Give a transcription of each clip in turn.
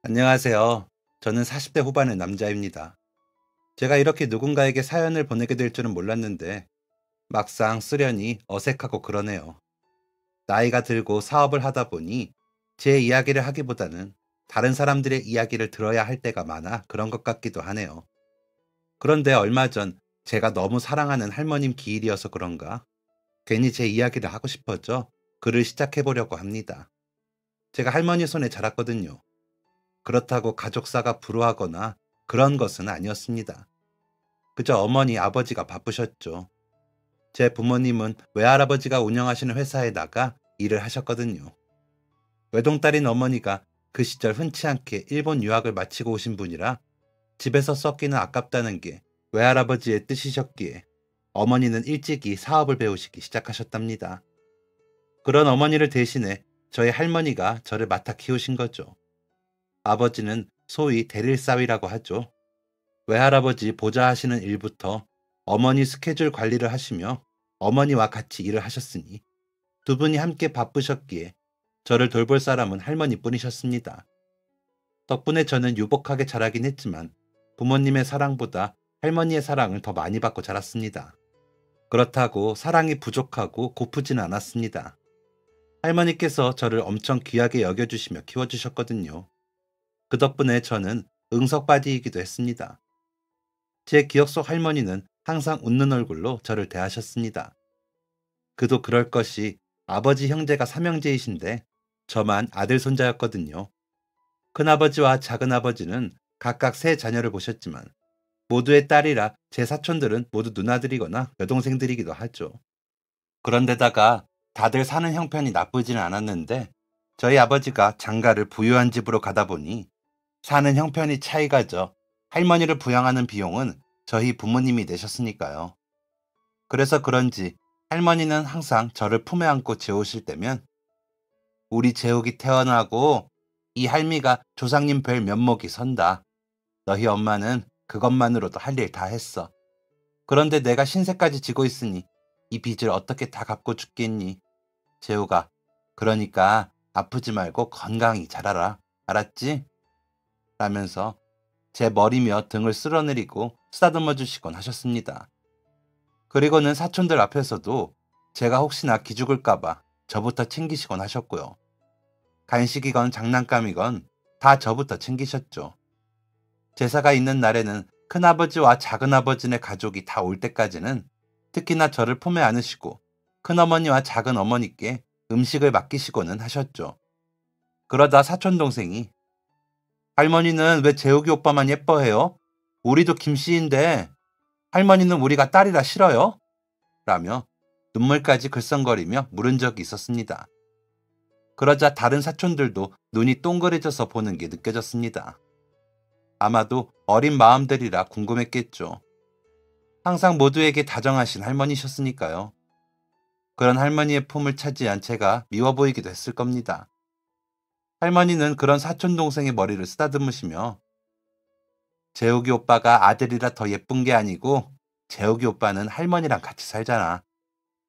안녕하세요. 저는 40대 후반의 남자입니다. 제가 이렇게 누군가에게 사연을 보내게 될 줄은 몰랐는데 막상 쓰려니 어색하고 그러네요. 나이가 들고 사업을 하다 보니 제 이야기를 하기보다는 다른 사람들의 이야기를 들어야 할 때가 많아 그런 것 같기도 하네요. 그런데 얼마 전 제가 너무 사랑하는 할머님 기일이어서 그런가 괜히 제 이야기를 하고 싶어져 글을 시작해 보려고 합니다. 제가 할머니 손에 자랐거든요. 그렇다고 가족사가 불우하거나 그런 것은 아니었습니다. 그저 어머니, 아버지가 바쁘셨죠. 제 부모님은 외할아버지가 운영하시는 회사에 나가 일을 하셨거든요. 외동딸인 어머니가 그 시절 흔치 않게 일본 유학을 마치고 오신 분이라 집에서 썩기는 아깝다는 게 외할아버지의 뜻이셨기에 어머니는 일찍이 사업을 배우시기 시작하셨답니다. 그런 어머니를 대신해 저희 할머니가 저를 맡아 키우신 거죠. 아버지는 소위 대릴사위라고 하죠. 외할아버지 보좌하시는 일부터 어머니 스케줄 관리를 하시며 어머니와 같이 일을 하셨으니 두 분이 함께 바쁘셨기에 저를 돌볼 사람은 할머니뿐이셨습니다. 덕분에 저는 유복하게 자라긴 했지만 부모님의 사랑보다 할머니의 사랑을 더 많이 받고 자랐습니다. 그렇다고 사랑이 부족하고 고프지는 않았습니다. 할머니께서 저를 엄청 귀하게 여겨주시며 키워주셨거든요. 그 덕분에 저는 응석바디이기도 했습니다. 제 기억 속 할머니는 항상 웃는 얼굴로 저를 대하셨습니다. 그도 그럴 것이 아버지 형제가 삼형제이신데 저만 아들 손자였거든요. 큰아버지와 작은아버지는 각각 세 자녀를 보셨지만 모두의 딸이라 제 사촌들은 모두 누나들이거나 여동생들이기도 하죠. 그런데다가 다들 사는 형편이 나쁘지는 않았는데 저희 아버지가 장가를 부유한 집으로 가다 보니 사는 형편이 차이가 져 할머니를 부양하는 비용은 저희 부모님이 내셨으니까요. 그래서 그런지 할머니는 항상 저를 품에 안고 재우실 때면 우리 재욱이 태어나고 이 할미가 조상님 뵐 면목이 선다. 너희 엄마는 그것만으로도 할 일 다 했어. 그런데 내가 신세까지 지고 있으니 이 빚을 어떻게 다 갚고 죽겠니? 재욱아, 그러니까 아프지 말고 건강히 자라라. 알았지? 라면서 제 머리며 등을 쓸어내리고 쓰다듬어 주시곤 하셨습니다. 그리고는 사촌들 앞에서도 제가 혹시나 기죽을까봐 저부터 챙기시곤 하셨고요. 간식이건 장난감이건 다 저부터 챙기셨죠. 제사가 있는 날에는 큰아버지와 작은아버지네 가족이 다 올 때까지는 특히나 저를 품에 안으시고 큰어머니와 작은어머니께 음식을 맡기시고는 하셨죠. 그러다 사촌동생이 할머니는 왜 재욱이 오빠만 예뻐해요? 우리도 김씨인데 할머니는 우리가 딸이라 싫어요? 라며 눈물까지 글썽거리며 물은 적이 있었습니다. 그러자 다른 사촌들도 눈이 동그래져서 보는 게 느껴졌습니다. 아마도 어린 마음들이라 궁금했겠죠. 항상 모두에게 다정하신 할머니셨으니까요. 그런 할머니의 품을 차지한 제가 미워 보이기도 했을 겁니다. 할머니는 그런 사촌동생의 머리를 쓰다듬으시며 재욱이 오빠가 아들이라 더 예쁜 게 아니고 재욱이 오빠는 할머니랑 같이 살잖아.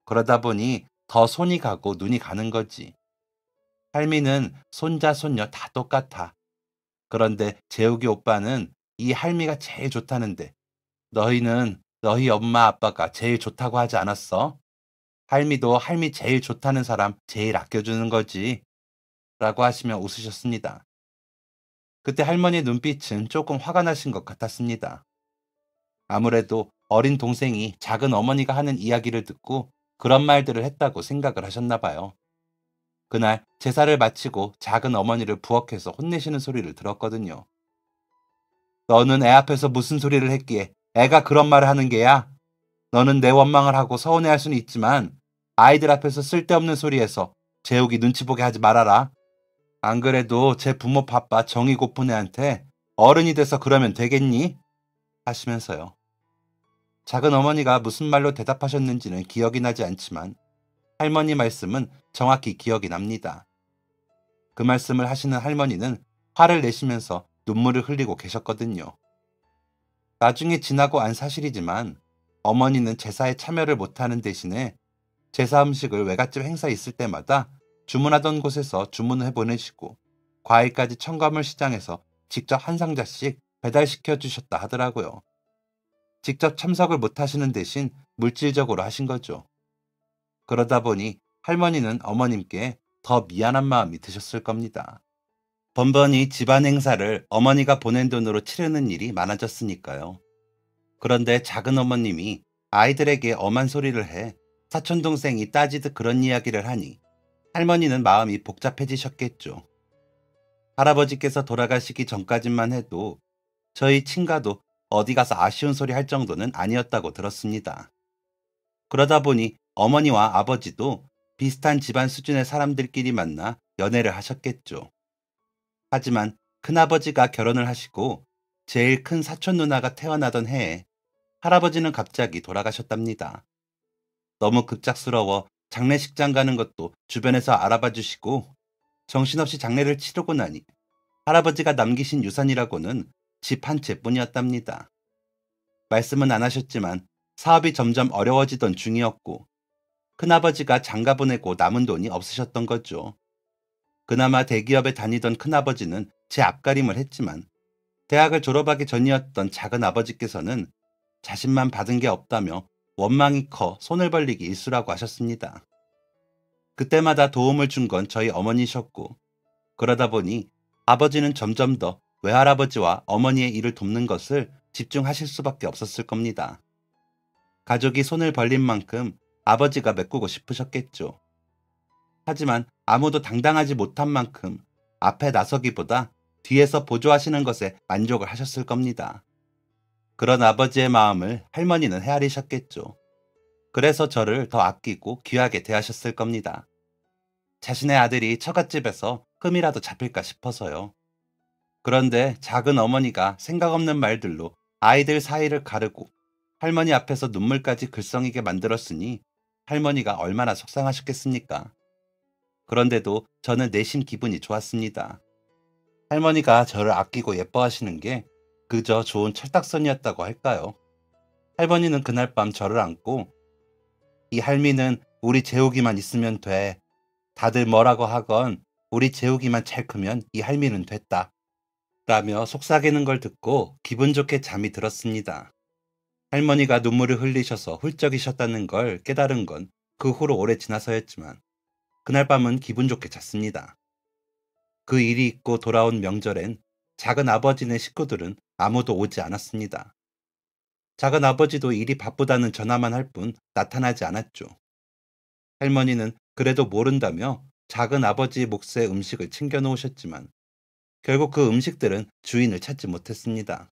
그러다 보니 더 손이 가고 눈이 가는 거지. 할미는 손자, 손녀 다 똑같아. 그런데 재욱이 오빠는 이 할미가 제일 좋다는데 너희는 너희 엄마 아빠가 제일 좋다고 하지 않았어? 할미도 할미 제일 좋다는 사람 제일 아껴주는 거지. 라고 하시며 웃으셨습니다. 그때 할머니의 눈빛은 조금 화가 나신 것 같았습니다. 아무래도 어린 동생이 작은 어머니가 하는 이야기를 듣고 그런 말들을 했다고 생각을 하셨나 봐요. 그날 제사를 마치고 작은 어머니를 부엌에서 혼내시는 소리를 들었거든요. 너는 애 앞에서 무슨 소리를 했기에 애가 그런 말을 하는 게야? 너는 내 원망을 하고 서운해할 수는 있지만 아이들 앞에서 쓸데없는 소리해서 재욱이 눈치 보게 하지 말아라. 안 그래도 제 부모 바빠 정이 고픈 애한테 어른이 돼서 그러면 되겠니? 하시면서요. 작은 어머니가 무슨 말로 대답하셨는지는 기억이 나지 않지만 할머니 말씀은 정확히 기억이 납니다. 그 말씀을 하시는 할머니는 화를 내시면서 눈물을 흘리고 계셨거든요. 나중에 지나고 안 사실이지만 어머니는 제사에 참여를 못하는 대신에 제사 음식을 외갓집 행사 있을 때마다 주문하던 곳에서 주문을 해 보내시고 과일까지 첨가물 시장에서 직접 한 상자씩 배달시켜 주셨다 하더라고요. 직접 참석을 못 하시는 대신 물질적으로 하신 거죠. 그러다 보니 할머니는 어머님께 더 미안한 마음이 드셨을 겁니다. 번번이 집안 행사를 어머니가 보낸 돈으로 치르는 일이 많아졌으니까요. 그런데 작은 어머님이 아이들에게 엄한 소리를 해 사촌동생이 따지듯 그런 이야기를 하니 할머니는 마음이 복잡해지셨겠죠. 할아버지께서 돌아가시기 전까지만 해도 저희 친가도 어디 가서 아쉬운 소리 할 정도는 아니었다고 들었습니다. 그러다 보니 어머니와 아버지도 비슷한 집안 수준의 사람들끼리 만나 연애를 하셨겠죠. 하지만 큰아버지가 결혼을 하시고 제일 큰 사촌 누나가 태어나던 해에 할아버지는 갑자기 돌아가셨답니다. 너무 급작스러워 장례식장 가는 것도 주변에서 알아봐 주시고 정신없이 장례를 치르고 나니 할아버지가 남기신 유산이라고는 집 한 채뿐이었답니다. 말씀은 안 하셨지만 사업이 점점 어려워지던 중이었고 큰아버지가 장가 보내고 남은 돈이 없으셨던 거죠. 그나마 대기업에 다니던 큰아버지는 제 앞가림을 했지만 대학을 졸업하기 전이었던 작은아버지께서는 자신만 받은 게 없다며 원망이 커 손을 벌리기 일쑤라고 하셨습니다. 그때마다 도움을 준 건 저희 어머니셨고 그러다 보니 아버지는 점점 더 외할아버지와 어머니의 일을 돕는 것을 집중하실 수밖에 없었을 겁니다. 가족이 손을 벌린 만큼 아버지가 메꾸고 싶으셨겠죠. 하지만 아무도 당당하지 못한 만큼 앞에 나서기보다 뒤에서 보조하시는 것에 만족을 하셨을 겁니다. 그런 아버지의 마음을 할머니는 헤아리셨겠죠. 그래서 저를 더 아끼고 귀하게 대하셨을 겁니다. 자신의 아들이 처갓집에서 흠이라도 잡힐까 싶어서요. 그런데 작은 어머니가 생각 없는 말들로 아이들 사이를 가르고 할머니 앞에서 눈물까지 글썽이게 만들었으니 할머니가 얼마나 속상하셨겠습니까? 그런데도 저는 내심 기분이 좋았습니다. 할머니가 저를 아끼고 예뻐하시는 게 그저 좋은 철딱선이었다고 할까요? 할머니는 그날 밤 저를 안고 이 할미는 우리 재욱이만 있으면 돼. 다들 뭐라고 하건 우리 재욱이만 잘 크면 이 할미는 됐다. 라며 속삭이는 걸 듣고 기분 좋게 잠이 들었습니다. 할머니가 눈물을 흘리셔서 훌쩍이셨다는 걸 깨달은 건 그 후로 오래 지나서였지만 그날 밤은 기분 좋게 잤습니다. 그 일이 있고 돌아온 명절엔 작은 아버지네 식구들은 아무도 오지 않았습니다. 작은 아버지도 일이 바쁘다는 전화만 할 뿐 나타나지 않았죠. 할머니는 그래도 모른다며 작은 아버지의 몫의 음식을 챙겨 놓으셨지만 결국 그 음식들은 주인을 찾지 못했습니다.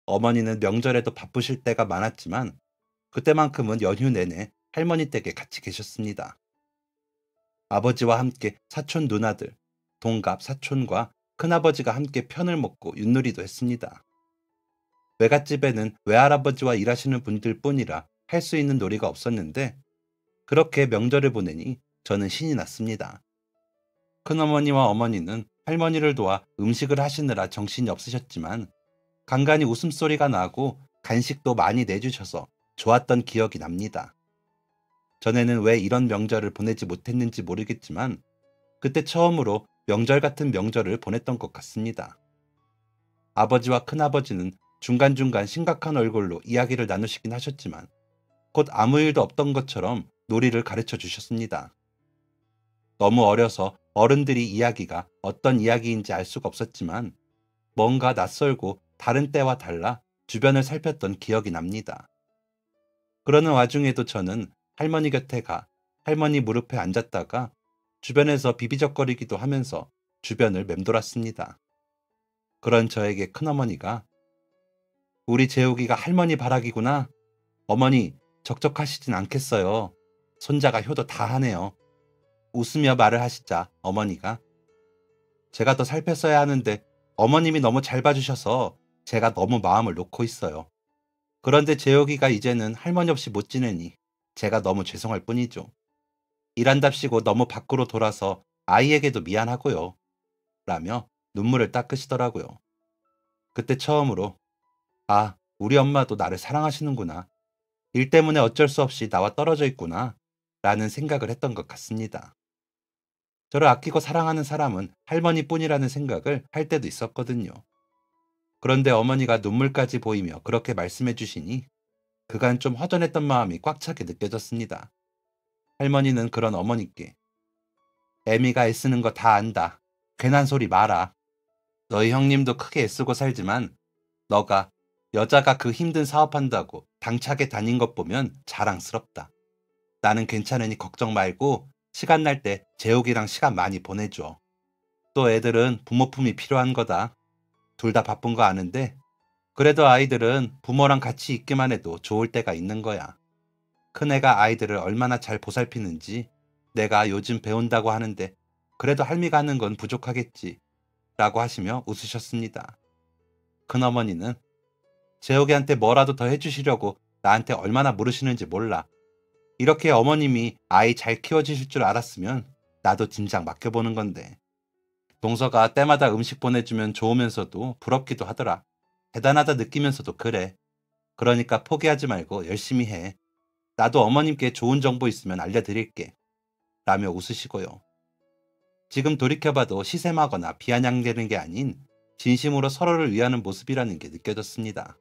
어머니는 명절에도 바쁘실 때가 많았지만 그때만큼은 연휴 내내 할머니 댁에 같이 계셨습니다. 아버지와 함께 사촌 누나들, 동갑 사촌과 큰아버지가 함께 편을 먹고 윷놀이도 했습니다. 외갓집에는 외할아버지와 일하시는 분들 뿐이라 할 수 있는 놀이가 없었는데 그렇게 명절을 보내니 저는 신이 났습니다. 큰어머니와 어머니는 할머니를 도와 음식을 하시느라 정신이 없으셨지만 간간히 웃음소리가 나고 간식도 많이 내주셔서 좋았던 기억이 납니다. 전에는 왜 이런 명절을 보내지 못했는지 모르겠지만 그때 처음으로 명절 같은 명절을 보냈던 것 같습니다. 아버지와 큰아버지는 중간중간 심각한 얼굴로 이야기를 나누시긴 하셨지만 곧 아무 일도 없던 것처럼 놀이를 가르쳐 주셨습니다. 너무 어려서 어른들이 이야기가 어떤 이야기인지 알 수가 없었지만 뭔가 낯설고 다른 때와 달라 주변을 살폈던 기억이 납니다. 그러는 와중에도 저는 할머니 곁에 가 할머니 무릎에 앉았다가 주변에서 비비적거리기도 하면서 주변을 맴돌았습니다. 그런 저에게 큰어머니가 우리 재욱이가 할머니 바라기구나. 어머니 적적하시진 않겠어요. 손자가 효도 다 하네요. 웃으며 말을 하시자 어머니가 제가 더 살폈어야 하는데 어머님이 너무 잘 봐주셔서 제가 너무 마음을 놓고 있어요. 그런데 재욱이가 이제는 할머니 없이 못 지내니 제가 너무 죄송할 뿐이죠. 일한답시고 너무 밖으로 돌아서 아이에게도 미안하고요. 라며 눈물을 닦으시더라고요. 그때 처음으로 아, 우리 엄마도 나를 사랑하시는구나. 일 때문에 어쩔 수 없이 나와 떨어져 있구나. 라는 생각을 했던 것 같습니다. 저를 아끼고 사랑하는 사람은 할머니뿐이라는 생각을 할 때도 있었거든요. 그런데 어머니가 눈물까지 보이며 그렇게 말씀해 주시니 그간 좀 허전했던 마음이 꽉 차게 느껴졌습니다. 할머니는 그런 어머니께 애미가 애쓰는 거 다 안다. 괜한 소리 마라. 너희 형님도 크게 애쓰고 살지만 너가 여자가 그 힘든 사업한다고 당차게 다닌 것 보면 자랑스럽다. 나는 괜찮으니 걱정 말고 시간 날 때 재욱이랑 시간 많이 보내줘. 또 애들은 부모 품이 필요한 거다. 둘 다 바쁜 거 아는데 그래도 아이들은 부모랑 같이 있기만 해도 좋을 때가 있는 거야. 큰애가 아이들을 얼마나 잘 보살피는지 내가 요즘 배운다고 하는데 그래도 할미가 하는 건 부족하겠지. 라고 하시며 웃으셨습니다. 큰어머니는 재욱이한테 뭐라도 더 해주시려고 나한테 얼마나 물으시는지 몰라. 이렇게 어머님이 아이 잘 키워주실 줄 알았으면 나도 짐작 맡겨보는 건데. 동서가 때마다 음식 보내주면 좋으면서도 부럽기도 하더라. 대단하다 느끼면서도 그래. 그러니까 포기하지 말고 열심히 해. 나도 어머님께 좋은 정보 있으면 알려드릴게. 라며 웃으시고요. 지금 돌이켜봐도 시샘하거나 비아냥대는 게 아닌 진심으로 서로를 위하는 모습이라는 게 느껴졌습니다.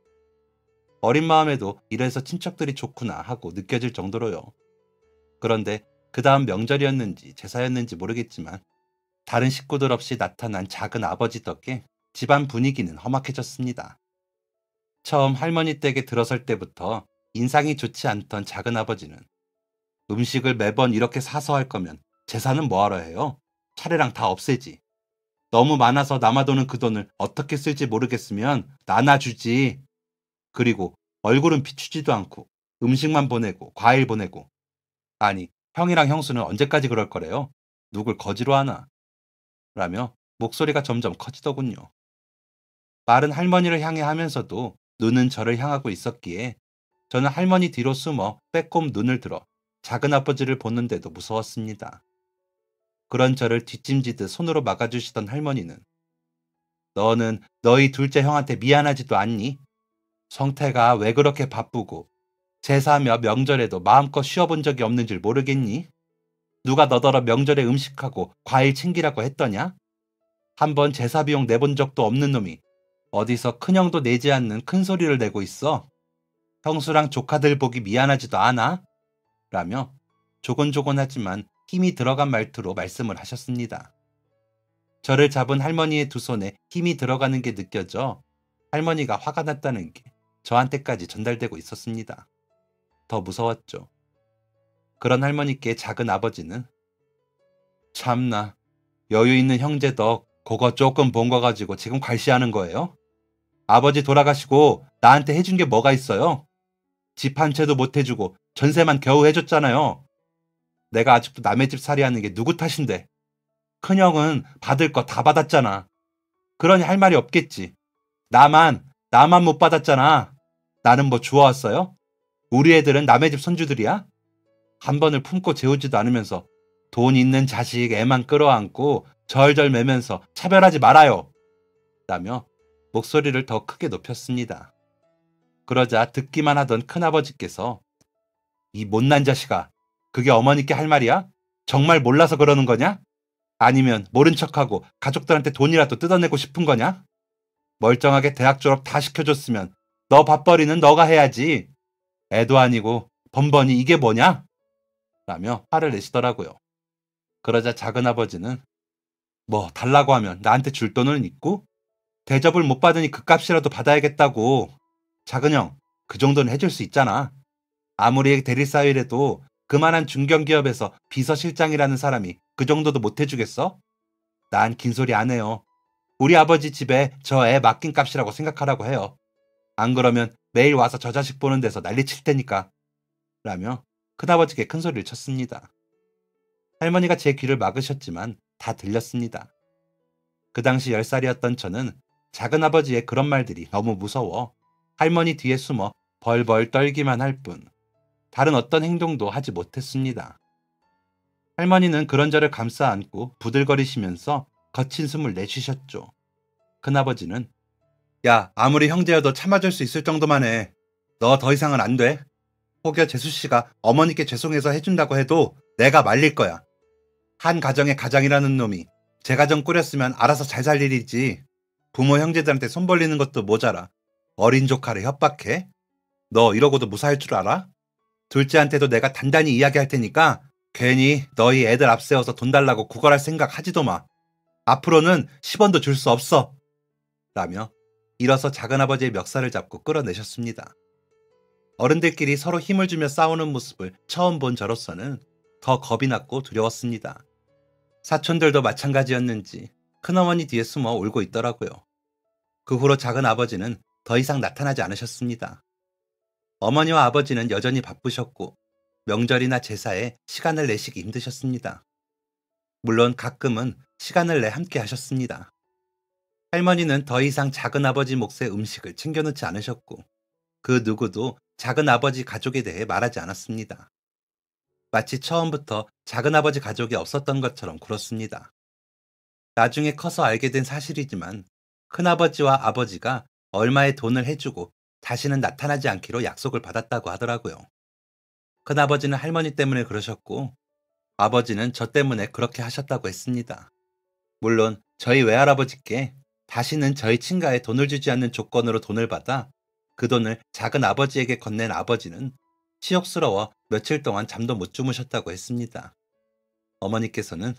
어린 마음에도 이래서 친척들이 좋구나 하고 느껴질 정도로요. 그런데 그 다음 명절이었는지 제사였는지 모르겠지만 다른 식구들 없이 나타난 작은 아버지 덕에 집안 분위기는 험악해졌습니다. 처음 할머니 댁에 들어설 때부터 인상이 좋지 않던 작은 아버지는 음식을 매번 이렇게 사서 할 거면 제사는 뭐하러 해요? 차례랑 다 없애지. 너무 많아서 남아도는 그 돈을 어떻게 쓸지 모르겠으면 나눠주지. 그리고 얼굴은 비추지도 않고 음식만 보내고 과일 보내고. 아니, 형이랑 형수는 언제까지 그럴 거래요? 누굴 거지로 하나? 라며 목소리가 점점 커지더군요. 말은 할머니를 향해 하면서도 눈은 저를 향하고 있었기에 저는 할머니 뒤로 숨어 빼꼼 눈을 들어 작은 아버지를 보는데도 무서웠습니다. 그런 저를 뒷짐지듯 손으로 막아주시던 할머니는 너는 너희 둘째 형한테 미안하지도 않니? 성태가 왜 그렇게 바쁘고 제사며 명절에도 마음껏 쉬어본 적이 없는 줄 모르겠니? 누가 너더러 명절에 음식하고 과일 챙기라고 했더냐? 한번 제사 비용 내본 적도 없는 놈이 어디서 큰형도 내지 않는 큰 소리를 내고 있어? 형수랑 조카들 보기 미안하지도 않아? 라며 조곤조곤하지만 힘이 들어간 말투로 말씀을 하셨습니다. 저를 잡은 할머니의 두 손에 힘이 들어가는 게 느껴져 할머니가 화가 났다는 게 저한테까지 전달되고 있었습니다. 더 무서웠죠. 그런 할머니께 작은 아버지는 참나, 여유 있는 형제 덕 그거 조금 본 거 가지고 지금 괄시하는 거예요? 아버지 돌아가시고 나한테 해준 게 뭐가 있어요? 집 한 채도 못 해주고 전세만 겨우 해줬잖아요. 내가 아직도 남의 집 살이하는 게 누구 탓인데. 큰형은 받을 거 다 받았잖아. 그러니 할 말이 없겠지. 나만 못 받았잖아. 나는 뭐 주워왔어요? 우리 애들은 남의 집 손주들이야? 한 번을 품고 재우지도 않으면서 돈 있는 자식 애만 끌어안고 절절 매면서 차별하지 말아요. 라며 목소리를 더 크게 높였습니다. 그러자 듣기만 하던 큰아버지께서 이 못난 자식아, 그게 어머니께 할 말이야? 정말 몰라서 그러는 거냐? 아니면 모른 척하고 가족들한테 돈이라도 뜯어내고 싶은 거냐? 멀쩡하게 대학 졸업 다 시켜줬으면 너 밥벌이는 너가 해야지. 애도 아니고 번번이 이게 뭐냐? 라며 화를 내시더라고요. 그러자 작은아버지는 뭐 달라고 하면 나한테 줄 돈은 있고 대접을 못 받으니 그 값이라도 받아야겠다고. 작은형, 그 정도는 해줄 수 있잖아. 아무리 대리사회라도 그만한 중견기업에서 비서실장이라는 사람이 그 정도도 못 해주겠어? 난 긴 소리 안 해요. 우리 아버지 집에 저 애 맡긴 값이라고 생각하라고 해요. 안 그러면 매일 와서 저 자식 보는 데서 난리 칠 테니까. 라며 큰아버지께 큰 소리를 쳤습니다. 할머니가 제 귀를 막으셨지만 다 들렸습니다. 그 당시 10살이었던 저는 작은아버지의 그런 말들이 너무 무서워 할머니 뒤에 숨어 벌벌 떨기만 할 뿐 다른 어떤 행동도 하지 못했습니다. 할머니는 그런 저를 감싸 안고 부들거리시면서 거친 숨을 내쉬셨죠. 큰아버지는 야, 아무리 형제여도 참아줄 수 있을 정도만 해. 너 더 이상은 안 돼. 혹여 재수씨가 어머니께 죄송해서 해준다고 해도 내가 말릴 거야. 한 가정의 가장이라는 놈이 제 가정 꾸렸으면 알아서 잘 살 일이지. 부모 형제들한테 손 벌리는 것도 모자라 어린 조카를 협박해? 너 이러고도 무사할 줄 알아? 둘째한테도 내가 단단히 이야기할 테니까 괜히 너희 애들 앞세워서 돈 달라고 구걸할 생각 하지도 마. 앞으로는 10원도 줄 수 없어. 라며 일어서 작은아버지의 멱살을 잡고 끌어내셨습니다. 어른들끼리 서로 힘을 주며 싸우는 모습을 처음 본 저로서는 더 겁이 났고 두려웠습니다. 사촌들도 마찬가지였는지 큰어머니 뒤에 숨어 울고 있더라고요. 그 후로 작은아버지는 더 이상 나타나지 않으셨습니다. 어머니와 아버지는 여전히 바쁘셨고 명절이나 제사에 시간을 내시기 힘드셨습니다. 물론 가끔은 시간을 내 함께 하셨습니다. 할머니는 더 이상 작은아버지 몫의 음식을 챙겨놓지 않으셨고 그 누구도 작은아버지 가족에 대해 말하지 않았습니다. 마치 처음부터 작은아버지 가족이 없었던 것처럼 굴었습니다. 나중에 커서 알게 된 사실이지만 큰아버지와 아버지가 얼마의 돈을 해주고 다시는 나타나지 않기로 약속을 받았다고 하더라고요. 큰아버지는 할머니 때문에 그러셨고 아버지는 저 때문에 그렇게 하셨다고 했습니다. 물론 저희 외할아버지께 다시는 저희 친가에 돈을 주지 않는 조건으로 돈을 받아 그 돈을 작은아버지에게 건넨 아버지는 치욕스러워 며칠 동안 잠도 못 주무셨다고 했습니다. 어머니께서는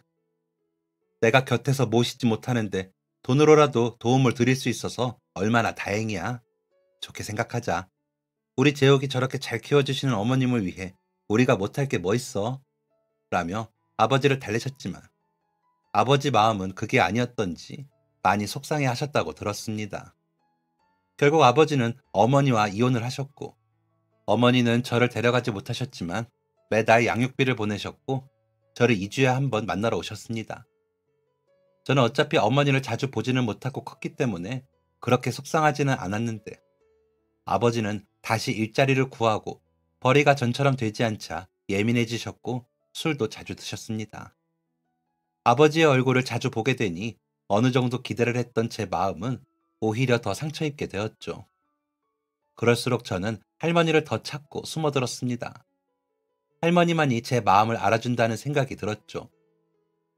내가 곁에서 모시지 못하는데 돈으로라도 도움을 드릴 수 있어서 얼마나 다행이야. 좋게 생각하자. 우리 재욱이 저렇게 잘 키워주시는 어머님을 위해 우리가 못할 게 뭐 있어? 라며 아버지를 달래셨지만 아버지 마음은 그게 아니었던지 많이 속상해 하셨다고 들었습니다. 결국 아버지는 어머니와 이혼을 하셨고 어머니는 저를 데려가지 못하셨지만 매달 양육비를 보내셨고 저를 2주에 한 번 만나러 오셨습니다. 저는 어차피 어머니를 자주 보지는 못하고 컸기 때문에 그렇게 속상하지는 않았는데 아버지는 다시 일자리를 구하고 벌이가 전처럼 되지 않자 예민해지셨고 술도 자주 드셨습니다. 아버지의 얼굴을 자주 보게 되니 어느 정도 기대를 했던 제 마음은 오히려 더 상처 입게 되었죠. 그럴수록 저는 할머니를 더 찾고 숨어들었습니다. 할머니만이 제 마음을 알아준다는 생각이 들었죠.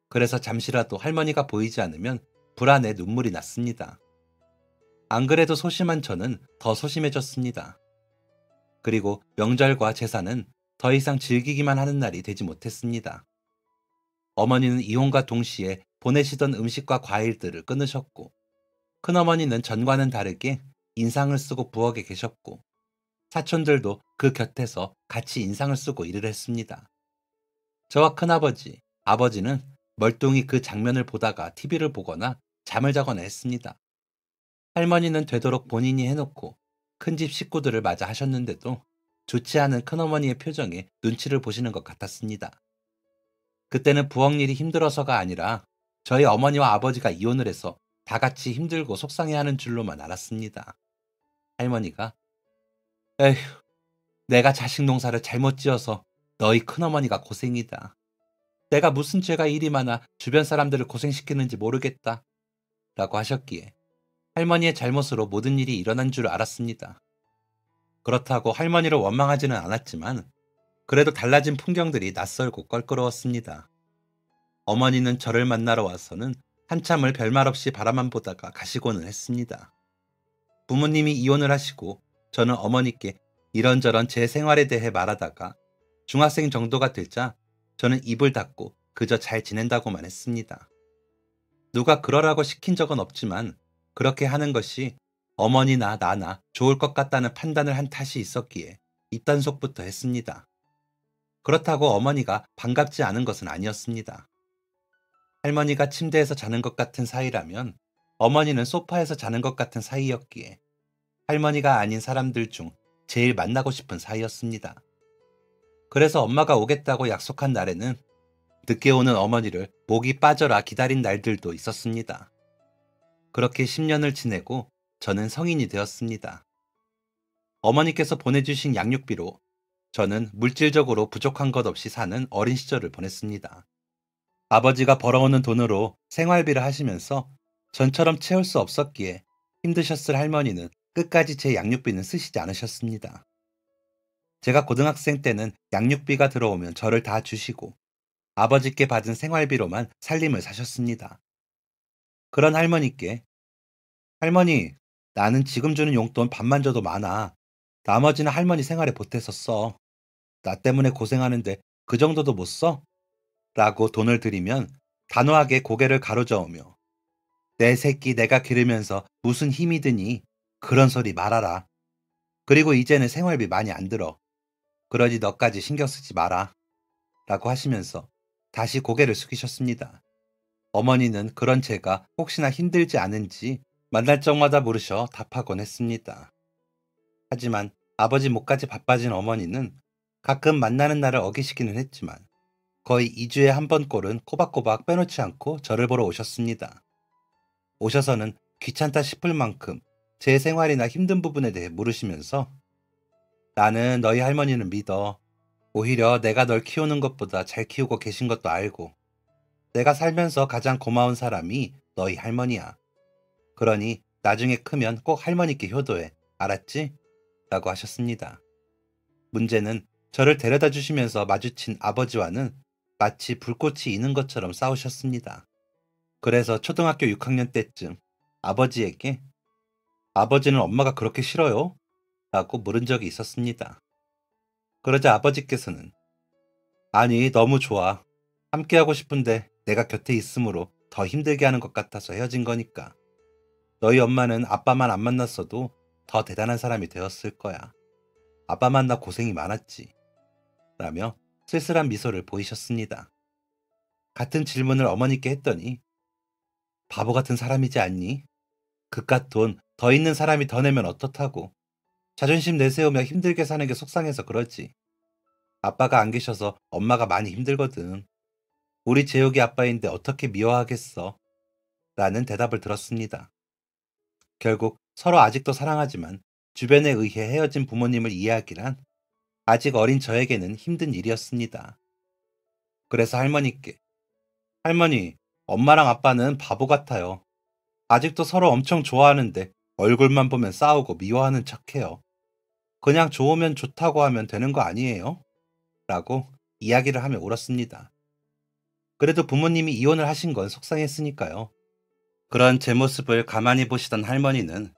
그래서 잠시라도 할머니가 보이지 않으면 불안해 눈물이 났습니다. 안 그래도 소심한 저는 더 소심해졌습니다. 그리고 명절과 제사는 더 이상 즐기기만 하는 날이 되지 못했습니다. 어머니는 이혼과 동시에 보내시던 음식과 과일들을 끊으셨고 큰어머니는 전과는 다르게 인상을 쓰고 부엌에 계셨고 사촌들도 그 곁에서 같이 인상을 쓰고 일을 했습니다. 저와 큰아버지, 아버지는 멀뚱히 그 장면을 보다가 TV를 보거나 잠을 자거나 했습니다. 할머니는 되도록 본인이 해놓고 큰집 식구들을 맞아 하셨는데도 좋지 않은 큰어머니의 표정에 눈치를 보시는 것 같았습니다. 그때는 부엌 일이 힘들어서가 아니라 저희 어머니와 아버지가 이혼을 해서 다 같이 힘들고 속상해하는 줄로만 알았습니다. 할머니가 에휴, 내가 자식 농사를 잘못 지어서 너희 큰어머니가 고생이다. 내가 무슨 죄가 이리 많아 주변 사람들을 고생시키는지 모르겠다. 라고 하셨기에 할머니의 잘못으로 모든 일이 일어난 줄 알았습니다. 그렇다고 할머니를 원망하지는 않았지만 그래도 달라진 풍경들이 낯설고 껄끄러웠습니다. 어머니는 저를 만나러 와서는 한참을 별말 없이 바라만 보다가 가시고는 했습니다. 부모님이 이혼을 하시고 저는 어머니께 이런저런 제 생활에 대해 말하다가 중학생 정도가 되자 저는 입을 닫고 그저 잘 지낸다고만 했습니다. 누가 그러라고 시킨 적은 없지만 그렇게 하는 것이 어머니나 나나 좋을 것 같다는 판단을 한 탓이 있었기에 입단속부터 했습니다. 그렇다고 어머니가 반갑지 않은 것은 아니었습니다. 할머니가 침대에서 자는 것 같은 사이라면 어머니는 소파에서 자는 것 같은 사이였기에 할머니가 아닌 사람들 중 제일 만나고 싶은 사이였습니다. 그래서 엄마가 오겠다고 약속한 날에는 늦게 오는 어머니를 목이 빠져라 기다린 날들도 있었습니다. 그렇게 10년을 지내고 저는 성인이 되었습니다. 어머니께서 보내주신 양육비로 저는 물질적으로 부족한 것 없이 사는 어린 시절을 보냈습니다. 아버지가 벌어오는 돈으로 생활비를 하시면서 전처럼 채울 수 없었기에 힘드셨을 할머니는 끝까지 제 양육비는 쓰시지 않으셨습니다. 제가 고등학생 때는 양육비가 들어오면 저를 다 주시고 아버지께 받은 생활비로만 살림을 사셨습니다. 그런 할머니께 할머니, 나는 지금 주는 용돈 반만 줘도 많아. 나머지는 할머니 생활에 보태서 써. 나 때문에 고생하는데 그 정도도 못 써? 라고 돈을 드리면 단호하게 고개를 가로저으며 내 새끼 내가 기르면서 무슨 힘이 드니? 그런 소리 말아라. 그리고 이제는 생활비 많이 안 들어. 그러니 너까지 신경 쓰지 마라. 라고 하시면서 다시 고개를 숙이셨습니다. 어머니는 그런 제가 혹시나 힘들지 않은지 만날 적마다 물으셔 답하곤 했습니다. 하지만 아버지 몫까지 바빠진 어머니는 가끔 만나는 날을 어기시기는 했지만 거의 2주에 한 번 꼴은 꼬박꼬박 빼놓지 않고 저를 보러 오셨습니다. 오셔서는 귀찮다 싶을 만큼 제 생활이나 힘든 부분에 대해 물으시면서 나는 너희 할머니는 믿어. 오히려 내가 널 키우는 것보다 잘 키우고 계신 것도 알고 내가 살면서 가장 고마운 사람이 너희 할머니야. 그러니 나중에 크면 꼭 할머니께 효도해. 알았지? 라고 하셨습니다. 문제는 저를 데려다 주시면서 마주친 아버지와는 마치 불꽃이 있는 것처럼 싸우셨습니다. 그래서 초등학교 6학년 때쯤 아버지에게 아버지는 엄마가 그렇게 싫어요? 라고 물은 적이 있었습니다. 그러자 아버지께서는 아니 너무 좋아. 함께하고 싶은데 내가 곁에 있으므로 더 힘들게 하는 것 같아서 헤어진 거니까. 너희 엄마는 아빠만 안 만났어도 더 대단한 사람이 되었을 거야. 아빠 만나 고생이 많았지. 라며 쓸쓸한 미소를 보이셨습니다. 같은 질문을 어머니께 했더니 바보 같은 사람이지 않니? 그깟 돈 더 있는 사람이 더 내면 어떻다고. 자존심 내세우며 힘들게 사는 게 속상해서 그러지. 아빠가 안 계셔서 엄마가 많이 힘들거든. 우리 재욱이 아빠인데 어떻게 미워하겠어? 라는 대답을 들었습니다. 결국 서로 아직도 사랑하지만 주변에 의해 헤어진 부모님을 이해하기란 아직 어린 저에게는 힘든 일이었습니다. 그래서 할머니께 할머니, 엄마랑 아빠는 바보 같아요. 아직도 서로 엄청 좋아하는데 얼굴만 보면 싸우고 미워하는 척해요. 그냥 좋으면 좋다고 하면 되는 거 아니에요? 라고 이야기를 하며 울었습니다. 그래도 부모님이 이혼을 하신 건 속상했으니까요. 그런 제 모습을 가만히 보시던 할머니는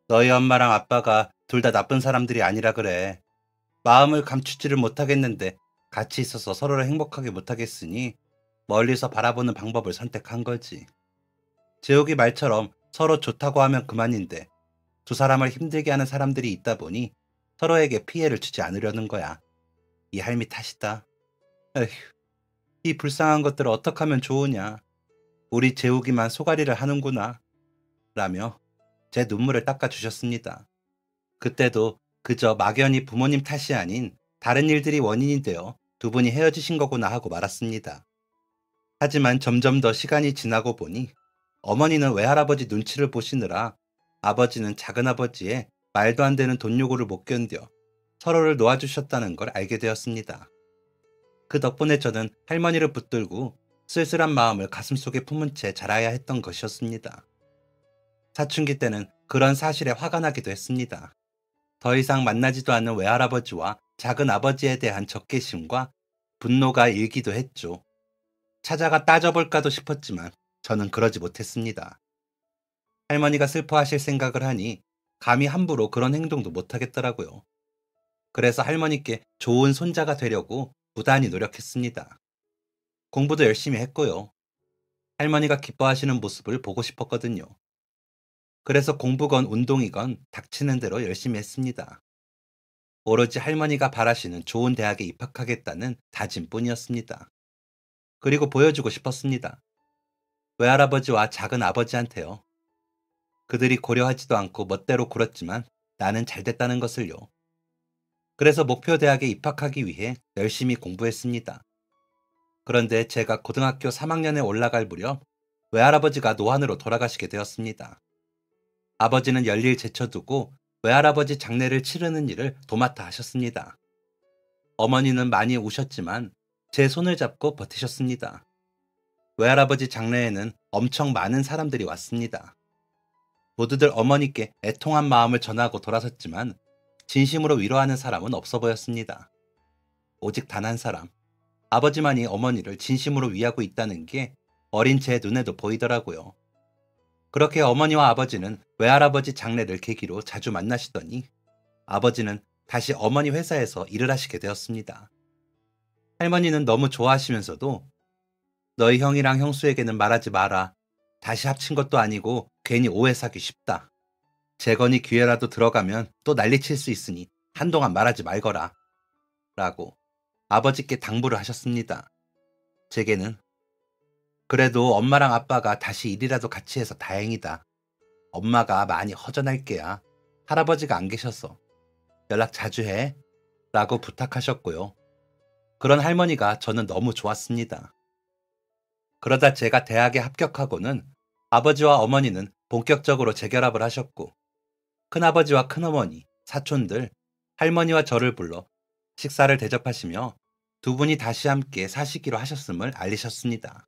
너희 엄마랑 아빠가 둘 다 나쁜 사람들이 아니라 그래. 마음을 감추지를 못하겠는데 같이 있어서 서로를 행복하게 못하겠으니 멀리서 바라보는 방법을 선택한 거지. 재욱이 말처럼 서로 좋다고 하면 그만인데 두 사람을 힘들게 하는 사람들이 있다 보니 서로에게 피해를 주지 않으려는 거야. 이 할미 탓이다. 에휴, 이 불쌍한 것들을 어떻게 하면 좋으냐. 우리 재욱이만 소가리를 하는구나. 라며 제 눈물을 닦아주셨습니다. 그때도 그저 막연히 부모님 탓이 아닌 다른 일들이 원인이 되어 두 분이 헤어지신 거구나 하고 말았습니다. 하지만 점점 더 시간이 지나고 보니 어머니는 외할아버지 눈치를 보시느라 아버지는 작은아버지의 말도 안 되는 돈 요구를 못 견뎌 서로를 놓아주셨다는 걸 알게 되었습니다. 그 덕분에 저는 할머니를 붙들고 쓸쓸한 마음을 가슴속에 품은 채 자라야 했던 것이었습니다. 사춘기 때는 그런 사실에 화가 나기도 했습니다. 더 이상 만나지도 않는 외할아버지와 작은아버지에 대한 적개심과 분노가 일기도 했죠. 찾아가 따져볼까도 싶었지만 저는 그러지 못했습니다. 할머니가 슬퍼하실 생각을 하니 감히 함부로 그런 행동도 못하겠더라고요. 그래서 할머니께 좋은 손자가 되려고 부단히 노력했습니다. 공부도 열심히 했고요. 할머니가 기뻐하시는 모습을 보고 싶었거든요. 그래서 공부건 운동이건 닥치는 대로 열심히 했습니다. 오로지 할머니가 바라시는 좋은 대학에 입학하겠다는 다짐뿐이었습니다. 그리고 보여주고 싶었습니다. 외할아버지와 작은아버지한테요. 그들이 고려하지도 않고 멋대로 굴었지만 나는 잘됐다는 것을요. 그래서 목표 대학에 입학하기 위해 열심히 공부했습니다. 그런데 제가 고등학교 3학년에 올라갈 무렵 외할아버지가 노안으로 돌아가시게 되었습니다. 아버지는 열일 제쳐두고 외할아버지 장례를 치르는 일을 도맡아 하셨습니다. 어머니는 많이 우셨지만 제 손을 잡고 버티셨습니다. 외할아버지 장례에는 엄청 많은 사람들이 왔습니다. 모두들 어머니께 애통한 마음을 전하고 돌아섰지만 진심으로 위로하는 사람은 없어 보였습니다. 오직 단 한 사람. 아버지만이 어머니를 진심으로 위하고 있다는 게 어린 제 눈에도 보이더라고요. 그렇게 어머니와 아버지는 외할아버지 장례를 계기로 자주 만나시더니 아버지는 다시 어머니 회사에서 일을 하시게 되었습니다. 할머니는 너무 좋아하시면서도 너희 형이랑 형수에게는 말하지 마라. 다시 합친 것도 아니고 괜히 오해 사기 쉽다. 재건이 기회라도 들어가면 또 난리칠 수 있으니 한동안 말하지 말거라. 라고 아버지께 당부를 하셨습니다. 제게는 그래도 엄마랑 아빠가 다시 일이라도 같이 해서 다행이다. 엄마가 많이 허전할 게야. 할아버지가 안 계셔서 연락 자주 해. 라고 부탁하셨고요. 그런 할머니가 저는 너무 좋았습니다. 그러다 제가 대학에 합격하고는 아버지와 어머니는 본격적으로 재결합을 하셨고 큰아버지와 큰어머니, 사촌들, 할머니와 저를 불러 식사를 대접하시며 두 분이 다시 함께 사시기로 하셨음을 알리셨습니다.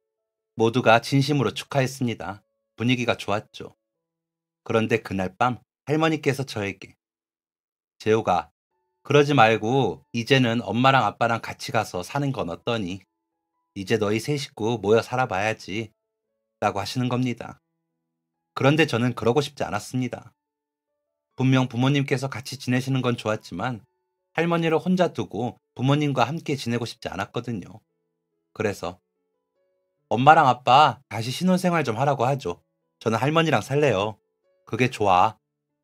모두가 진심으로 축하했습니다. 분위기가 좋았죠. 그런데 그날 밤 할머니께서 저에게 재호가 그러지 말고 이제는 엄마랑 아빠랑 같이 가서 사는 건 어떠니? 이제 너희 세 식구 모여 살아봐야지 라고 하시는 겁니다. 그런데 저는 그러고 싶지 않았습니다. 분명 부모님께서 같이 지내시는 건 좋았지만 할머니를 혼자 두고 부모님과 함께 지내고 싶지 않았거든요. 그래서 엄마랑 아빠 다시 신혼생활 좀 하라고 하죠. 저는 할머니랑 살래요. 그게 좋아.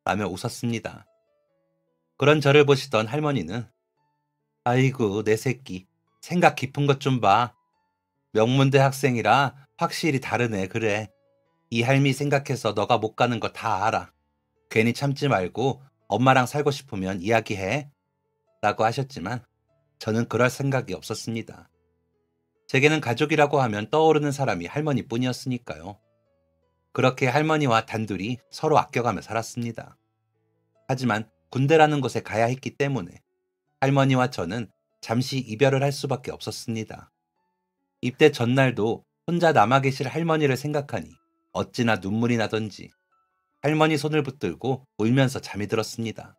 라며 웃었습니다. 그런 저를 보시던 할머니는 아이고 내 새끼 생각 깊은 것 좀 봐. 명문대 학생이라 확실히 다르네. 그래. 이 할미 생각해서 너가 못 가는 거 다 알아. 괜히 참지 말고 엄마랑 살고 싶으면 이야기해. 라고 하셨지만 저는 그럴 생각이 없었습니다. 제게는 가족이라고 하면 떠오르는 사람이 할머니뿐이었으니까요. 그렇게 할머니와 단둘이 서로 아껴가며 살았습니다. 하지만 군대라는 곳에 가야 했기 때문에 할머니와 저는 잠시 이별을 할 수밖에 없었습니다. 입대 전날도 혼자 남아 계실 할머니를 생각하니 어찌나 눈물이 나던지 할머니 손을 붙들고 울면서 잠이 들었습니다.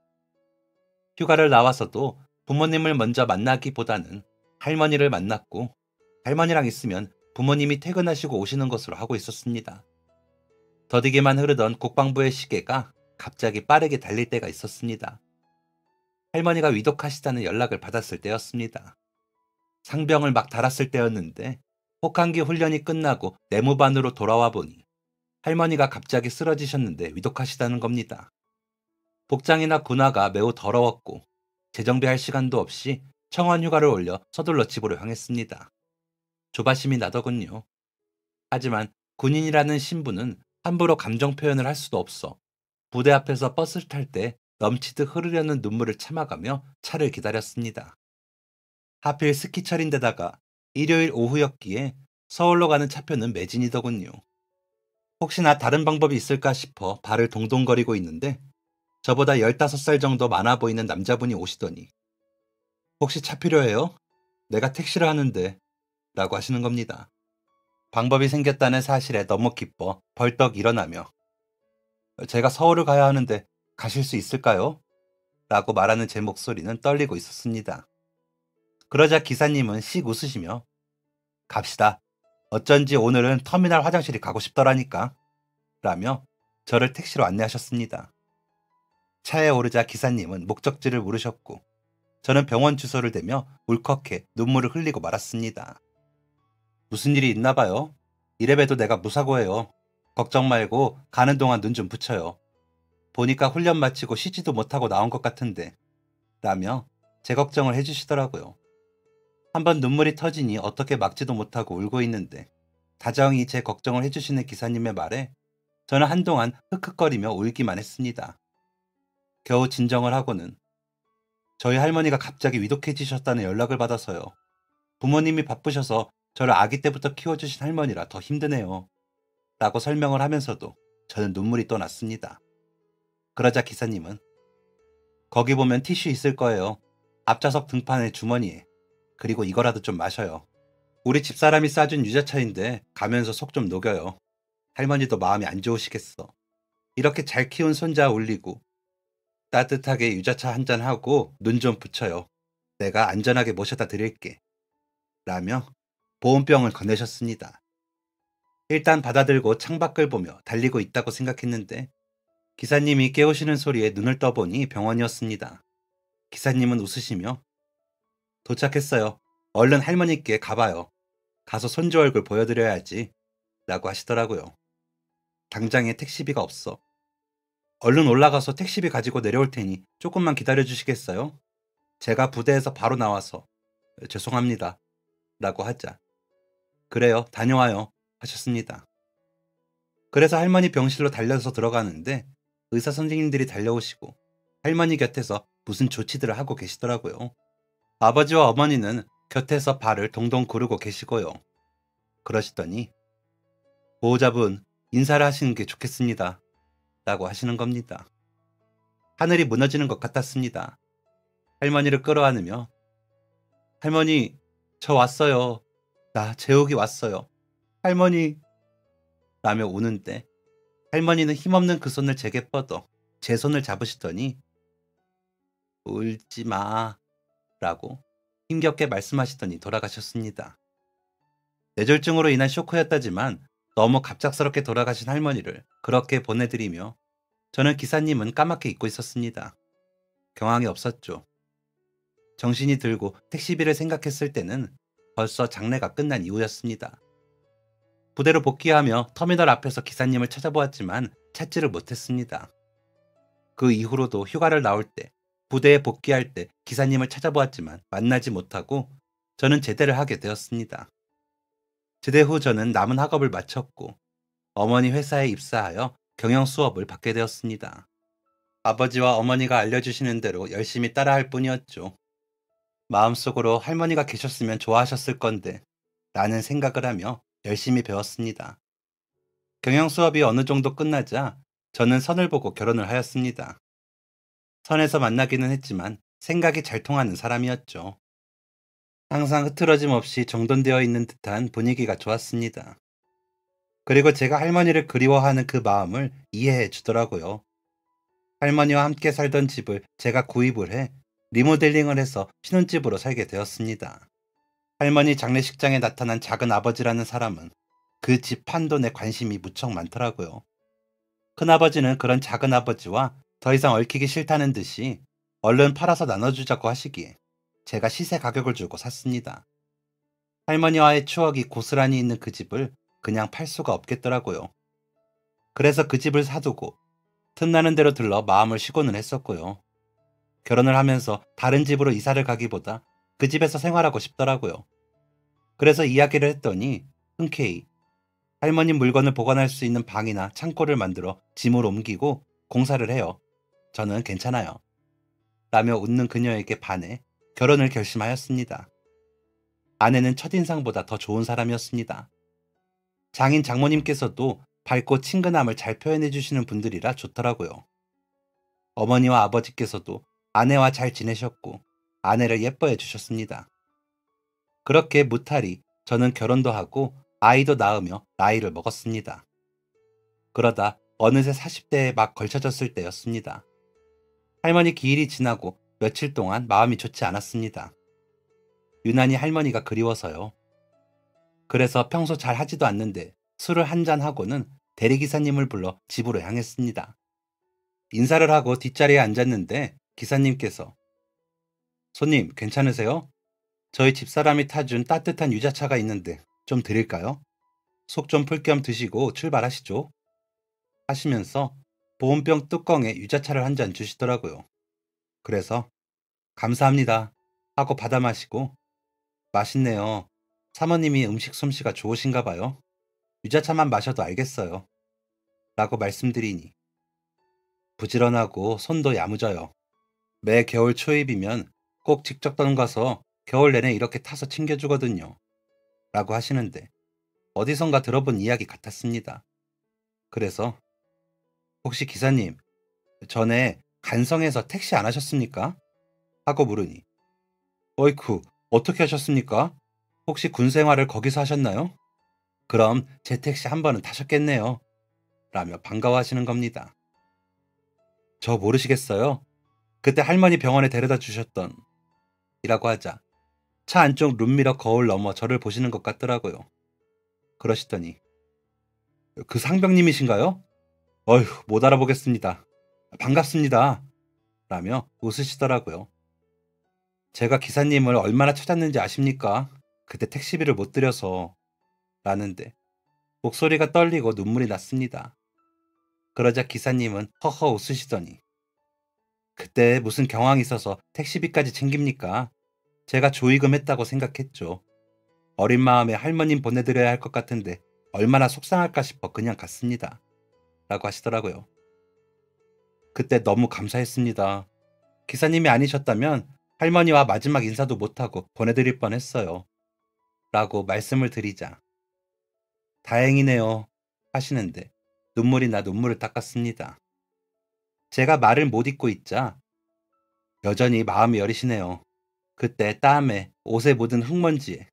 휴가를 나와서도 부모님을 먼저 만나기보다는 할머니를 만났고 할머니랑 있으면 부모님이 퇴근하시고 오시는 것으로 하고 있었습니다. 더디게만 흐르던 국방부의 시계가 갑자기 빠르게 달릴 때가 있었습니다. 할머니가 위독하시다는 연락을 받았을 때였습니다. 상병을 막 달았을 때였는데 혹한기 훈련이 끝나고 내무반으로 돌아와 보니 할머니가 갑자기 쓰러지셨는데 위독하시다는 겁니다. 복장이나 군화가 매우 더러웠고 재정비할 시간도 없이 청원 휴가를 올려 서둘러 집으로 향했습니다. 조바심이 나더군요. 하지만 군인이라는 신분은 함부로 감정 표현을 할 수도 없어 부대 앞에서 버스를 탈 때 넘치듯 흐르려는 눈물을 참아가며 차를 기다렸습니다. 하필 스키철인데다가 일요일 오후였기에 서울로 가는 차표는 매진이더군요. 혹시나 다른 방법이 있을까 싶어 발을 동동거리고 있는데 저보다 15살 정도 많아 보이는 남자분이 오시더니 혹시 차 필요해요? 내가 택시를 하는데 라고 하시는 겁니다. 방법이 생겼다는 사실에 너무 기뻐 벌떡 일어나며 제가 서울을 가야 하는데 가실 수 있을까요? 라고 말하는 제 목소리는 떨리고 있었습니다. 그러자 기사님은 씩 웃으시며 갑시다. 어쩐지 오늘은 터미널 화장실이 가고 싶더라니까 라며 저를 택시로 안내하셨습니다. 차에 오르자 기사님은 목적지를 물으셨고 저는 병원 주소를 대며 울컥해 눈물을 흘리고 말았습니다. 무슨 일이 있나 봐요. 이래봬도 내가 무사고해요. 걱정 말고 가는 동안 눈 좀 붙여요. 보니까 훈련 마치고 쉬지도 못하고 나온 것 같은데 라며 제 걱정을 해주시더라고요. 한번 눈물이 터지니 어떻게 막지도 못하고 울고 있는데 다정히 제 걱정을 해주시는 기사님의 말에 저는 한동안 흑흑거리며 울기만 했습니다. 겨우 진정을 하고는 저희 할머니가 갑자기 위독해지셨다는 연락을 받아서요. 부모님이 바쁘셔서 저를 아기 때부터 키워주신 할머니라 더 힘드네요. 라고 설명을 하면서도 저는 눈물이 또 났습니다. 그러자 기사님은 거기 보면 티슈 있을 거예요. 앞좌석 등판의 주머니에. 그리고 이거라도 좀 마셔요. 우리 집사람이 싸준 유자차인데 가면서 속 좀 녹여요. 할머니도 마음이 안 좋으시겠어. 이렇게 잘 키운 손자 울리고 따뜻하게 유자차 한잔하고 눈 좀 붙여요. 내가 안전하게 모셔다 드릴게. 라며 보온병을 건네셨습니다. 일단 받아들고 창밖을 보며 달리고 있다고 생각했는데 기사님이 깨우시는 소리에 눈을 떠보니 병원이었습니다. 기사님은 웃으시며 도착했어요. 얼른 할머니께 가봐요. 가서 손주 얼굴 보여드려야지. 라고 하시더라고요. 당장에 택시비가 없어. 얼른 올라가서 택시비 가지고 내려올 테니 조금만 기다려 주시겠어요? 제가 부대에서 바로 나와서 죄송합니다. 라고 하자 그래요, 다녀와요. 하셨습니다. 그래서 할머니 병실로 달려서 들어가는데 의사 선생님들이 달려오시고 할머니 곁에서 무슨 조치들을 하고 계시더라고요. 아버지와 어머니는 곁에서 발을 동동 구르고 계시고요. 그러시더니 보호자분 인사를 하시는 게 좋겠습니다. 라고 하시는 겁니다. 하늘이 무너지는 것 같았습니다. 할머니를 끌어안으며 할머니, 저 왔어요. 나 재욱이 왔어요. 할머니 라며 우는데 할머니는 힘없는 그 손을 제게 뻗어 제 손을 잡으시더니 울지 마 라고 힘겹게 말씀하시더니 돌아가셨습니다. 뇌졸중으로 인한 쇼크였다지만 너무 갑작스럽게 돌아가신 할머니를 그렇게 보내드리며 저는 기사님은 까맣게 잊고 있었습니다. 경황이 없었죠. 정신이 들고 택시비를 생각했을 때는 벌써 장례가 끝난 이후였습니다. 부대로 복귀하며 터미널 앞에서 기사님을 찾아보았지만 찾지를 못했습니다. 그 이후로도 휴가를 나올 때, 부대에 복귀할 때 기사님을 찾아보았지만 만나지 못하고 저는 제대를 하게 되었습니다. 제대 후 저는 남은 학업을 마쳤고 어머니 회사에 입사하여 경영 수업을 받게 되었습니다. 아버지와 어머니가 알려주시는 대로 열심히 따라할 뿐이었죠. 마음속으로 할머니가 계셨으면 좋아하셨을 건데 라는 생각을 하며 열심히 배웠습니다. 경영 수업이 어느 정도 끝나자 저는 선을 보고 결혼을 하였습니다. 선에서 만나기는 했지만 생각이 잘 통하는 사람이었죠. 항상 흐트러짐 없이 정돈되어 있는 듯한 분위기가 좋았습니다. 그리고 제가 할머니를 그리워하는 그 마음을 이해해 주더라고요. 할머니와 함께 살던 집을 제가 구입을 해 리모델링을 해서 신혼집으로 살게 되었습니다. 할머니 장례식장에 나타난 작은 아버지라는 사람은 그 집 판돈에 관심이 무척 많더라고요. 큰아버지는 그런 작은 아버지와 더 이상 얽히기 싫다는 듯이 얼른 팔아서 나눠주자고 하시기에 제가 시세 가격을 주고 샀습니다. 할머니와의 추억이 고스란히 있는 그 집을 그냥 팔 수가 없겠더라고요. 그래서 그 집을 사두고 틈나는 대로 들러 마음을 쉬고는 했었고요. 결혼을 하면서 다른 집으로 이사를 가기보다 그 집에서 생활하고 싶더라고요. 그래서 이야기를 했더니 흔쾌히 할머니 물건을 보관할 수 있는 방이나 창고를 만들어 짐을 옮기고 공사를 해요. 저는 괜찮아요. 라며 웃는 그녀에게 반해 결혼을 결심하였습니다. 아내는 첫인상보다 더 좋은 사람이었습니다. 장인 장모님께서도 밝고 친근함을 잘 표현해 주시는 분들이라 좋더라고요. 어머니와 아버지께서도 아내와 잘 지내셨고 아내를 예뻐해 주셨습니다. 그렇게 무탈이 저는 결혼도 하고 아이도 낳으며 나이를 먹었습니다. 그러다 어느새 40대에 막 걸쳐졌을 때였습니다. 할머니 기일이 지나고 며칠 동안 마음이 좋지 않았습니다. 유난히 할머니가 그리워서요. 그래서 평소 잘 하지도 않는데 술을 한잔 하고는 대리기사님을 불러 집으로 향했습니다. 인사를 하고 뒷자리에 앉았는데 기사님께서 손님 괜찮으세요? 저희 집사람이 타준 따뜻한 유자차가 있는데 좀 드릴까요? 속 좀 풀 겸 드시고 출발하시죠. 하시면서 보온병 뚜껑에 유자차를 한 잔 주시더라고요. 그래서 감사합니다 하고 받아 마시고 맛있네요. 사모님이 음식 솜씨가 좋으신가 봐요. 유자차만 마셔도 알겠어요. 라고 말씀드리니 부지런하고 손도 야무져요. 매 겨울 초입이면 꼭 직접 떠가서 겨울 내내 이렇게 타서 챙겨주거든요. 라고 하시는데 어디선가 들어본 이야기 같았습니다. 그래서 혹시 기사님 전에 간성에서 택시 안 하셨습니까? 하고 물으니 어이쿠 어떻게 하셨습니까? 혹시 군 생활을 거기서 하셨나요? 그럼 제 택시 한 번은 타셨겠네요. 라며 반가워하시는 겁니다. 저 모르시겠어요? 그때 할머니 병원에 데려다 주셨던 이라고 하자 차 안쪽 룸미러 거울 넘어 저를 보시는 것 같더라고요. 그러시더니 그 상병님이신가요? 어휴, 못 알아보겠습니다. 반갑습니다. 라며 웃으시더라고요. 제가 기사님을 얼마나 찾았는지 아십니까? 그때 택시비를 못 드려서 라는데 목소리가 떨리고 눈물이 났습니다. 그러자 기사님은 허허 웃으시더니 그때 무슨 경황이 있어서 택시비까지 챙깁니까? 제가 조의금 했다고 생각했죠. 어린 마음에 할머님 보내드려야 할 것 같은데 얼마나 속상할까 싶어 그냥 갔습니다. 라고 하시더라고요. 그때 너무 감사했습니다. 기사님이 아니셨다면 할머니와 마지막 인사도 못하고 보내드릴 뻔했어요. 라고 말씀을 드리자 다행이네요 하시는데 눈물이 나 눈물을 닦았습니다. 제가 말을 못 잇고 있자 여전히 마음이 여리시네요. 그때 땀에 옷에 묻은 흙먼지에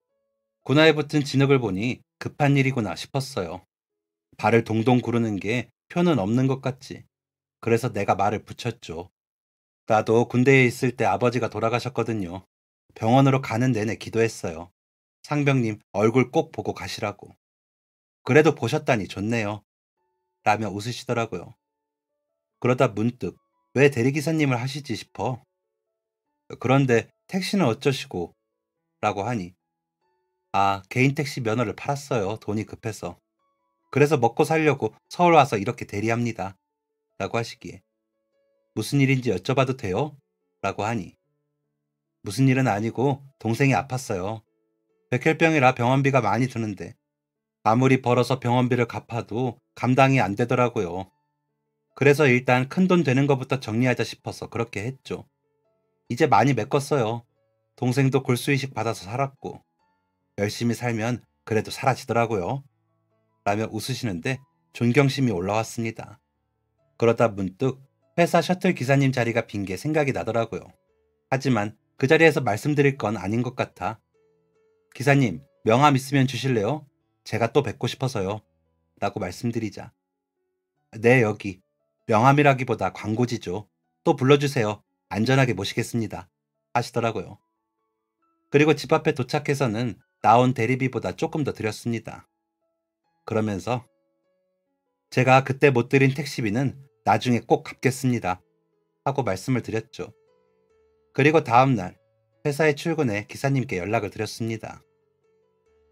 군화에 붙은 진흙을 보니 급한 일이구나 싶었어요. 발을 동동 구르는 게 표는 없는 것 같지. 그래서 내가 말을 붙였죠. 나도 군대에 있을 때 아버지가 돌아가셨거든요. 병원으로 가는 내내 기도했어요. 상병님 얼굴 꼭 보고 가시라고. 그래도 보셨다니 좋네요. 라며 웃으시더라고요. 그러다 문득 왜 대리기사님을 하시지 싶어. 그런데 택시는 어쩌시고? 라고 하니 아, 개인 택시 면허를 팔았어요. 돈이 급해서. 그래서 먹고 살려고 서울 와서 이렇게 대리합니다. 라고 하시기에 무슨 일인지 여쭤봐도 돼요? 라고 하니 무슨 일은 아니고 동생이 아팠어요. 백혈병이라 병원비가 많이 드는데 아무리 벌어서 병원비를 갚아도 감당이 안 되더라고요. 그래서 일단 큰돈 되는 것부터 정리하자 싶어서 그렇게 했죠. 이제 많이 메꿨어요. 동생도 골수이식 받아서 살았고 열심히 살면 그래도 사라지더라고요. 라며 웃으시는데 존경심이 올라왔습니다. 그러다 문득 회사 셔틀 기사님 자리가 빈 게 생각이 나더라고요. 하지만 그 자리에서 말씀드릴 건 아닌 것 같아. 기사님, 명함 있으면 주실래요? 제가 또 뵙고 싶어서요. 라고 말씀드리자. 네, 여기. 명함이라기보다 광고지죠. 또 불러주세요. 안전하게 모시겠습니다. 하시더라고요. 그리고 집 앞에 도착해서는 나온 대리비보다 조금 더 드렸습니다. 그러면서 제가 그때 못 드린 택시비는 나중에 꼭 갚겠습니다. 하고 말씀을 드렸죠. 그리고 다음날 회사에 출근해 기사님께 연락을 드렸습니다.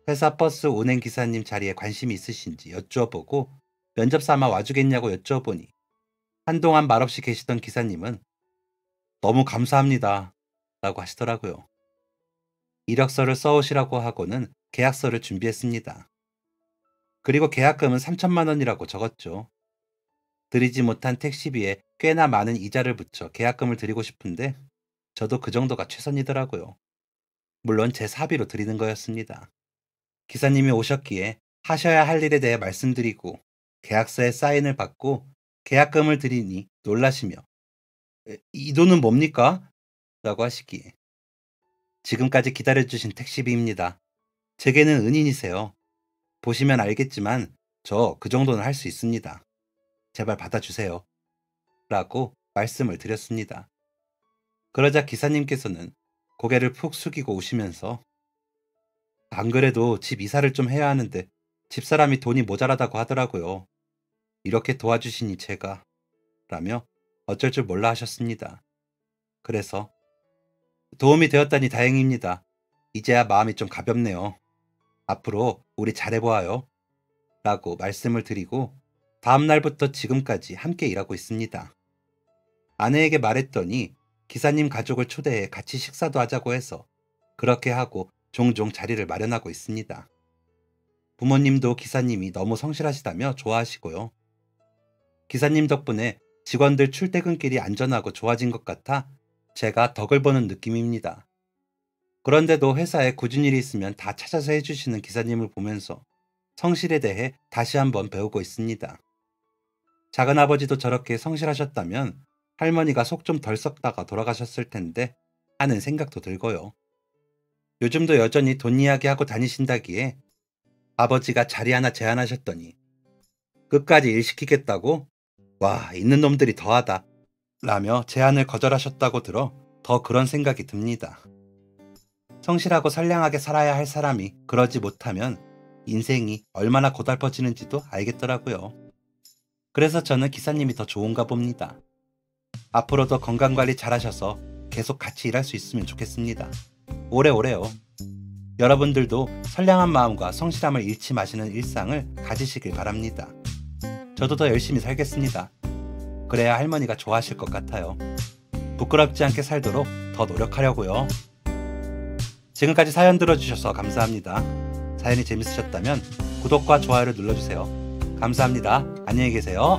회사 버스 운행 기사님 자리에 관심이 있으신지 여쭈어보고 면접 삼아 와주겠냐고 여쭈어보니 한동안 말없이 계시던 기사님은 너무 감사합니다. 라고 하시더라고요. 이력서를 써오시라고 하고는 계약서를 준비했습니다. 그리고 계약금은 3천만 원이라고 적었죠. 드리지 못한 택시비에 꽤나 많은 이자를 붙여 계약금을 드리고 싶은데 저도 그 정도가 최선이더라고요. 물론 제 사비로 드리는 거였습니다. 기사님이 오셨기에 하셔야 할 일에 대해 말씀드리고 계약서에 사인을 받고 계약금을 드리니 놀라시며 이 돈은 뭡니까? 라고 하시기에 지금까지 기다려주신 택시비입니다. 제게는 은인이세요. 보시면 알겠지만 저 그 정도는 할 수 있습니다. 제발 받아주세요. 라고 말씀을 드렸습니다. 그러자 기사님께서는 고개를 푹 숙이고 우시면서 안 그래도 집 이사를 좀 해야 하는데 집사람이 돈이 모자라다고 하더라고요. 이렇게 도와주시니 제가 라며 어쩔 줄 몰라 하셨습니다. 그래서 도움이 되었다니 다행입니다. 이제야 마음이 좀 가볍네요. 앞으로 우리 잘해보아요. 라고 말씀을 드리고 다음 날부터 지금까지 함께 일하고 있습니다. 아내에게 말했더니 기사님 가족을 초대해 같이 식사도 하자고 해서 그렇게 하고 종종 자리를 마련하고 있습니다. 부모님도 기사님이 너무 성실하시다며 좋아하시고요. 기사님 덕분에 직원들 출퇴근길이 안전하고 좋아진 것 같아 제가 덕을 보는 느낌입니다. 그런데도 회사에 굳은 일이 있으면 다 찾아서 해주시는 기사님을 보면서 성실에 대해 다시 한번 배우고 있습니다. 작은아버지도 저렇게 성실하셨다면 할머니가 속 좀 덜 썩다가 돌아가셨을 텐데 하는 생각도 들고요. 요즘도 여전히 돈 이야기하고 다니신다기에 아버지가 자리 하나 제안하셨더니 끝까지 일 시키겠다고? 와, 있는 놈들이 더하다. 라며 제안을 거절하셨다고 들어 더 그런 생각이 듭니다. 성실하고 선량하게 살아야 할 사람이 그러지 못하면 인생이 얼마나 고달퍼지는지도 알겠더라고요. 그래서 저는 기사님이 더 좋은가 봅니다. 앞으로도 건강관리 잘하셔서 계속 같이 일할 수 있으면 좋겠습니다. 오래오래요. 여러분들도 선량한 마음과 성실함을 잃지 마시는 일상을 가지시길 바랍니다. 저도 더 열심히 살겠습니다. 그래야 할머니가 좋아하실 것 같아요. 부끄럽지 않게 살도록 더 노력하려고요. 지금까지 사연 들어주셔서 감사합니다. 사연이 재밌으셨다면 구독과 좋아요를 눌러주세요. 감사합니다. 안녕히 계세요.